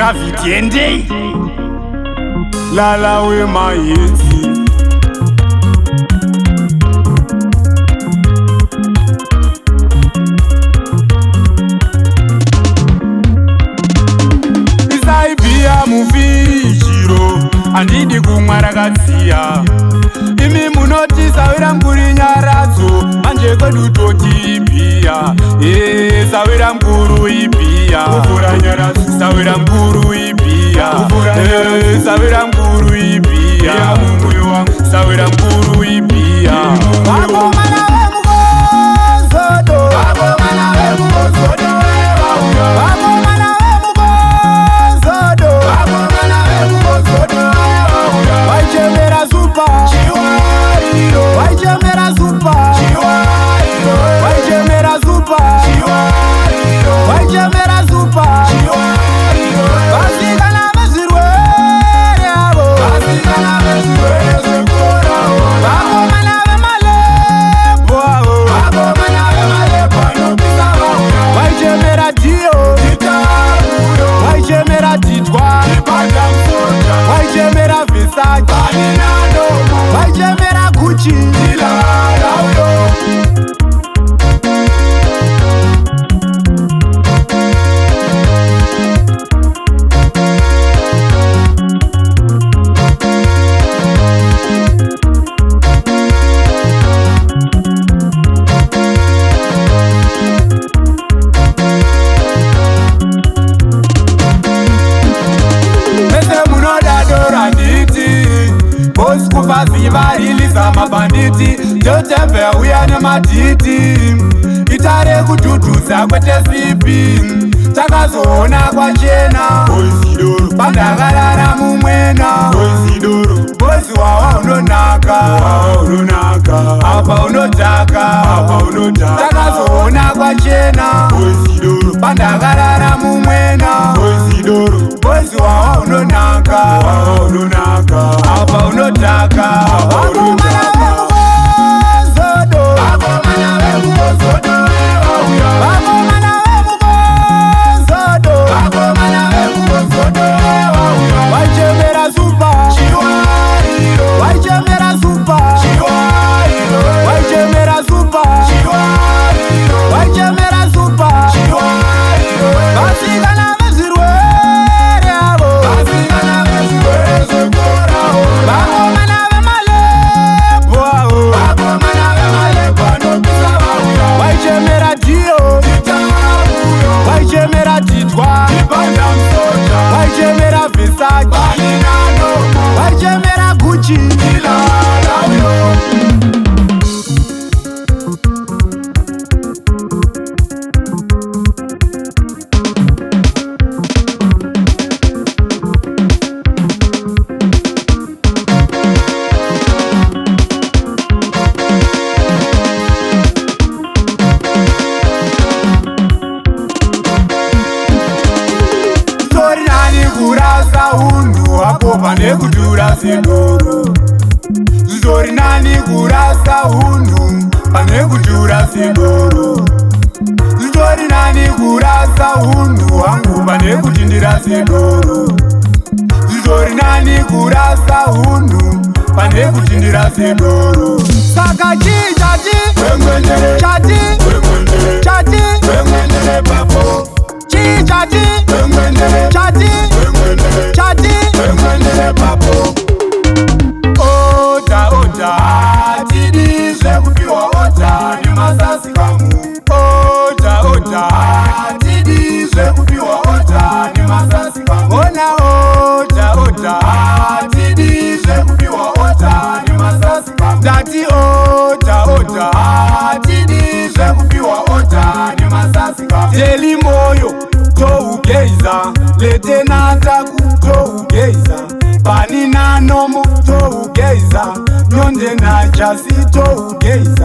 Gravity endei Lala we mayenzi Isaibia mufichiro Andidi kumwarakatsiya Imi munoti sawira mkuri nyaradzo Manje kwedu totibia Sawira mkuru ibia Kufura nyaradzo Sawira mkuru ibia Sawira mkuru ibia Munguyo wangu Sawira mkuru ibia Wako mana we mugozodo Wako mana we mugozodo Wako mana we mugozodo Wako mana we mugozodo Waichemera super Chiwariro Waichemera super Chiwariro Waichemera super Chiwariro Waichemera super Chiwariro Vasikana vezirwere avo Vasikana vezirwere zvekora Vakomana vemalepo avo Vakomana vemalepo anopisa vauya Waichemera dio Titaruyo Waichemera titwa Ipanda msoja Waichemera Versace Aninano Waichemera Gucci Ilala uyo Zivariliza mabanditi Jotembe uya nemaditi Itare kututuza kwete sipi Takazoona kwa chena Pandakarara mumwena Bozi wawa unonaka Apa unotaka Takazoona kwa chena Pandakarara mumwena Bozi wawa unonaka Apa unotaka Wako mana we mugozodo Wako mana we mugozodo Wako mana we mugozodo Wako mana we mugozodo Waichemera super Chiwariro Waichemera super Chiwariro Waichemera super Chiwariro Waichemera super Chiwariro Vasikana vezirwere avo Vasikana vezirwere zvekora Vakomana vemalepo avo Vakomana vemalepo anopisa vauya Waichemera dio Titaruyo Waichemera titwa Ipanda msoja Waichemera Versace Aninano Waichemera Gucci Ilala uyo Kurasa undu hapo pane kudura sedoro Zori nani kurasa undu pane kudura sedoro Zori nani kurasa undu wangu pane kutindira sedoro Zori nani kurasa undu pane kutindira sedoro Saka chati Chati Chati papo Chati Chati papo Oda Tidizve kupiwa oda ni masasi kamu Oda Tidizve kupiwa oda ni masasi kamu Ona oda Tidizve kupiwa oda ni masasi kamu Dati oda Tidizve kupiwa oda ni masasi kamu Teli moyo tougeiza letenataku tougeiza pani nanomo tougeiza nyonde najasi tougeiza